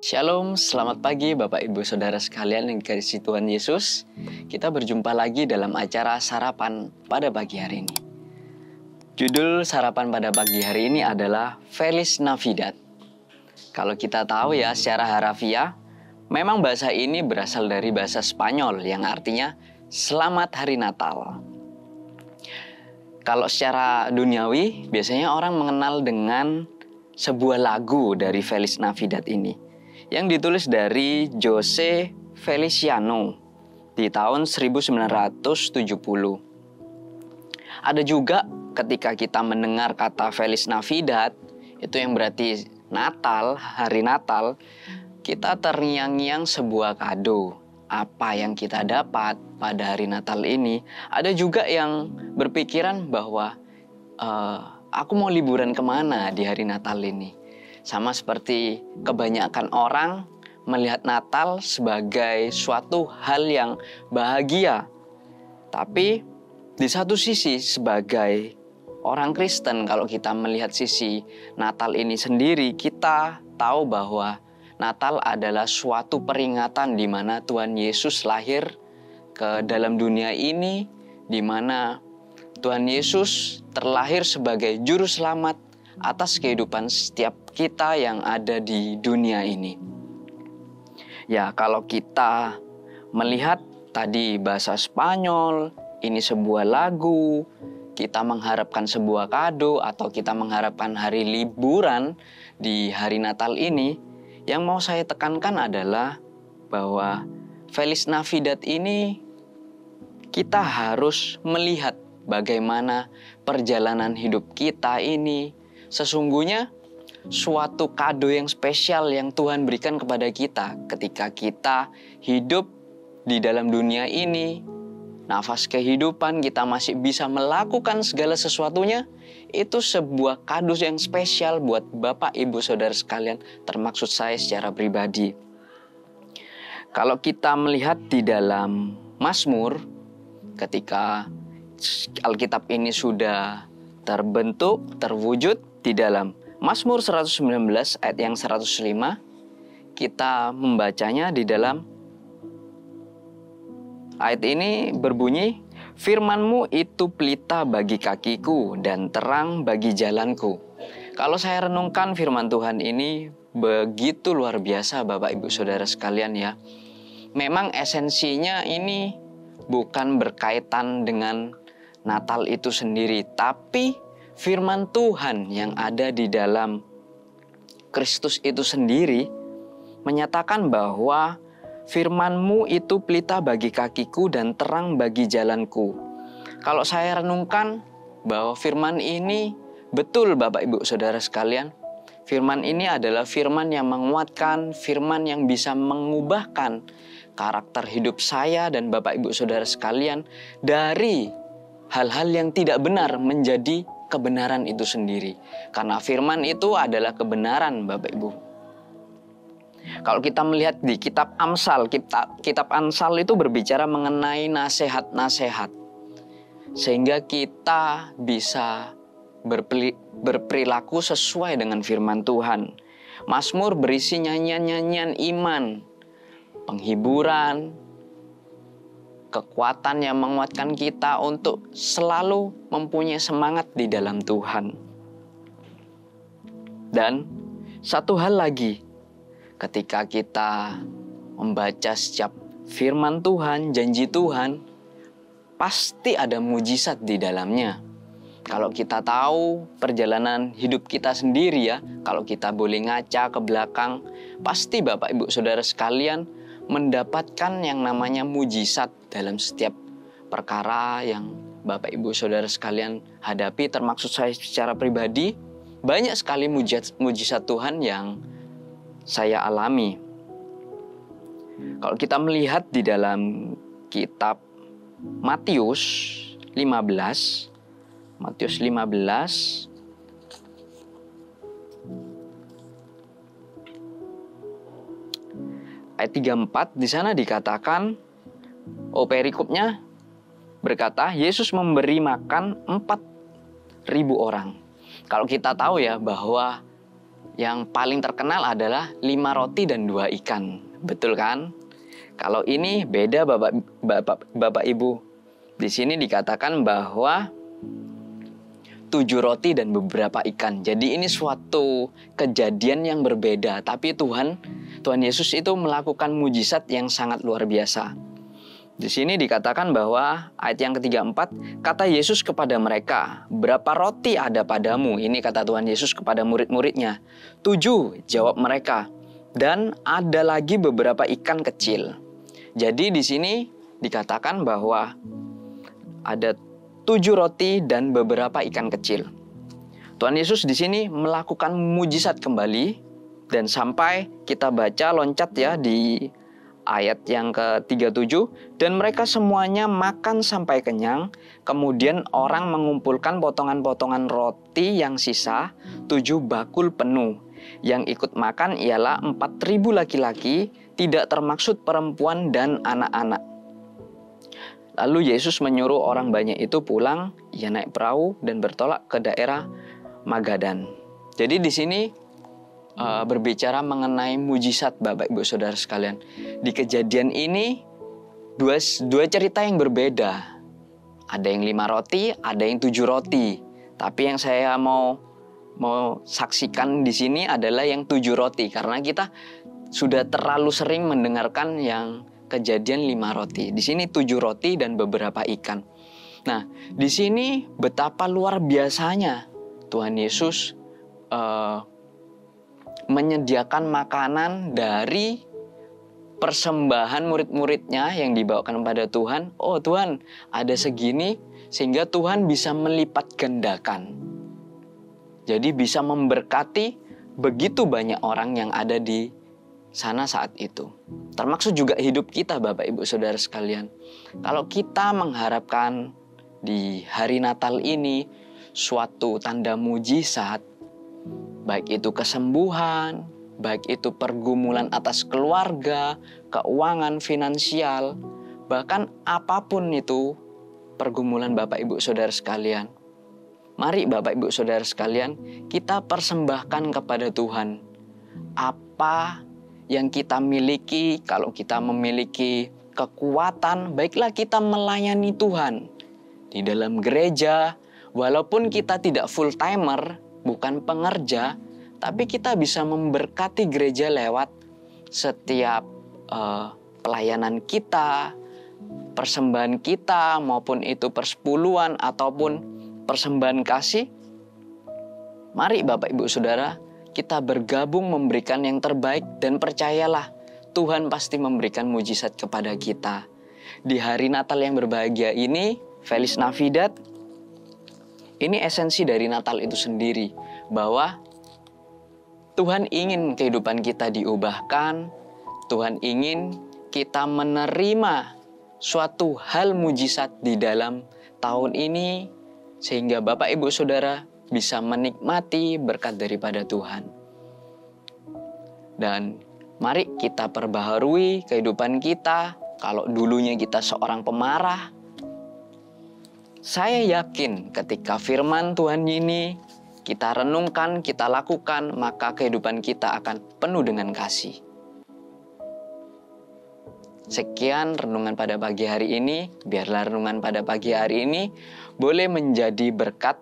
Shalom, selamat pagi Bapak Ibu Saudara sekalian yang dikasihi Tuhan Yesus. Kita berjumpa lagi dalam acara Sarapan pada pagi hari ini. Judul Sarapan pada pagi hari ini adalah Feliz Navidad. Kalau kita tahu ya secara harafiah, memang bahasa ini berasal dari bahasa Spanyol yang artinya Selamat Hari Natal. Kalau secara duniawi, biasanya orang mengenal dengan sebuah lagu dari Feliz Navidad ini yang ditulis dari Jose Feliciano di tahun 1970. Ada juga ketika kita mendengar kata Feliz Navidad, itu yang berarti Natal, hari Natal, kita terngiang-ngiang sebuah kado. Apa yang kita dapat pada hari Natal ini. Ada juga yang berpikiran bahwa aku mau liburan kemana di hari Natal ini. Sama seperti kebanyakan orang melihat Natal sebagai suatu hal yang bahagia. Tapi di satu sisi sebagai orang Kristen, kalau kita melihat sisi Natal ini sendiri, kita tahu bahwa Natal adalah suatu peringatan di mana Tuhan Yesus lahir ke dalam dunia ini, di mana Tuhan Yesus terlahir sebagai juru selamat atas kehidupan setiap kita yang ada di dunia ini. Ya, kalau kita melihat tadi bahasa Spanyol, ini sebuah lagu, kita mengharapkan sebuah kado atau kita mengharapkan hari liburan di hari Natal ini, yang mau saya tekankan adalah bahwa Feliz Navidad ini kita harus melihat bagaimana perjalanan hidup kita ini sesungguhnya suatu kado yang spesial yang Tuhan berikan kepada kita ketika kita hidup di dalam dunia ini. Nafas kehidupan kita masih bisa melakukan segala sesuatunya. Itu sebuah kado yang spesial buat Bapak Ibu Saudara sekalian, termaksud saya secara pribadi. Kalau kita melihat di dalam Mazmur, ketika Alkitab ini sudah terbentuk, terwujud di dalam Mazmur 119 ayat yang 105, kita membacanya di dalam ayat ini berbunyi, "Firman-Mu itu pelita bagi kakiku dan terang bagi jalanku." Kalau saya renungkan firman Tuhan ini begitu luar biasa Bapak Ibu Saudara sekalian ya. Memang esensinya ini bukan berkaitan dengan Natal itu sendiri, tapi firman Tuhan yang ada di dalam Kristus itu sendiri menyatakan bahwa firman-Mu itu pelita bagi kakiku dan terang bagi jalanku. Kalau saya renungkan bahwa firman ini betul Bapak Ibu Saudara sekalian, firman ini adalah firman yang menguatkan, firman yang bisa mengubahkan karakter hidup saya dan Bapak Ibu Saudara sekalian dari hal-hal yang tidak benar menjadi kebenaran itu sendiri. Karena firman itu adalah kebenaran Bapak Ibu. Kalau kita melihat di kitab Amsal, kitab Amsal itu berbicara mengenai nasihat-nasihat. Sehingga kita bisa berperilaku sesuai dengan firman Tuhan. Mazmur berisi nyanyian-nyanyian iman, penghiburan, kekuatan yang menguatkan kita untuk selalu mempunyai semangat di dalam Tuhan. Dan satu hal lagi, ketika kita membaca setiap firman Tuhan, janji Tuhan, pasti ada mujizat di dalamnya. Kalau kita tahu perjalanan hidup kita sendiri ya, kalau kita boleh ngaca ke belakang, pasti Bapak Ibu Saudara sekalian mendapatkan yang namanya mujizat dalam setiap perkara yang Bapak Ibu Saudara sekalian hadapi, termaksud saya secara pribadi. Banyak sekali mujizat Tuhan yang saya alami. Kalau kita melihat di dalam kitab Matius 15 ayat 34, di sana dikatakan, perikopnya berkata, Yesus memberi makan 4.000 orang. Kalau kita tahu ya bahwa yang paling terkenal adalah 5 roti dan 2 ikan. Betul kan? Kalau ini beda Bapak Ibu. Di sini dikatakan bahwa 7 roti dan beberapa ikan. Jadi ini suatu kejadian yang berbeda. Tapi Tuhan Yesus itu melakukan mujizat yang sangat luar biasa. Di sini dikatakan bahwa ayat yang ke-34, kata Yesus kepada mereka, berapa roti ada padamu? Ini kata Tuhan Yesus kepada murid-muridnya. 7, jawab mereka. Dan ada lagi beberapa ikan kecil. Jadi di sini dikatakan bahwa ada 7 roti dan beberapa ikan kecil. Tuhan Yesus di sini melakukan mujizat kembali. Dan sampai kita baca loncat ya di ayat yang ke-37, dan mereka semuanya makan sampai kenyang. Kemudian orang mengumpulkan potongan-potongan roti yang sisa 7 bakul penuh. Yang ikut makan ialah 4.000 laki-laki, tidak termaksud perempuan dan anak-anak. Lalu Yesus menyuruh orang banyak itu pulang. Ia naik perahu dan bertolak ke daerah Magadan. Jadi di sini berbicara mengenai mujizat Bapak Ibu Saudara sekalian. Di kejadian ini dua cerita yang berbeda. Ada yang 5 roti, ada yang 7 roti. Tapi yang saya mau saksikan di sini adalah yang 7 roti, karena kita sudah terlalu sering mendengarkan yang kejadian 5 roti. Di sini 7 roti dan beberapa ikan. Nah, di sini betapa luar biasanya Tuhan Yesus menyediakan makanan dari persembahan murid-muridnya yang dibawakan kepada Tuhan. Oh Tuhan, ada segini, sehingga Tuhan bisa melipat gandakan. Jadi bisa memberkati begitu banyak orang yang ada di sana saat itu. Termaksud juga hidup kita Bapak Ibu Saudara sekalian. Kalau kita mengharapkan di hari Natal ini suatu tanda mujizat, baik itu kesembuhan, baik itu pergumulan atas keluarga, keuangan, finansial, bahkan apapun itu pergumulan Bapak Ibu Saudara sekalian. Mari Bapak Ibu Saudara sekalian, kita persembahkan kepada Tuhan apa yang kita miliki. Kalau kita memiliki kekuatan, baiklah kita melayani Tuhan di dalam gereja. Walaupun kita tidak full timer, bukan pengerja, tapi kita bisa memberkati gereja lewat setiap pelayanan kita, persembahan kita, maupun itu persepuluhan ataupun persembahan kasih. Mari Bapak Ibu Saudara, kita bergabung memberikan yang terbaik, dan percayalah Tuhan pasti memberikan mujizat kepada kita. Di hari Natal yang berbahagia ini, Feliz Navidad, ini esensi dari Natal itu sendiri, bahwa Tuhan ingin kehidupan kita diubahkan. Tuhan ingin kita menerima suatu hal mujizat di dalam tahun ini, sehingga Bapak Ibu Saudara bisa menikmati berkat daripada Tuhan. Dan mari kita perbaharui kehidupan kita. Kalau dulunya kita seorang pemarah, saya yakin ketika firman Tuhan ini kita renungkan, kita lakukan, maka kehidupan kita akan penuh dengan kasih. Sekian renungan pada pagi hari ini. Biarlah renungan pada pagi hari ini boleh menjadi berkat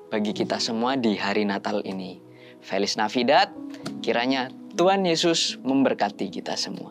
bagi kita semua di hari Natal ini. Feliz Navidad, kiranya Tuhan Yesus memberkati kita semua.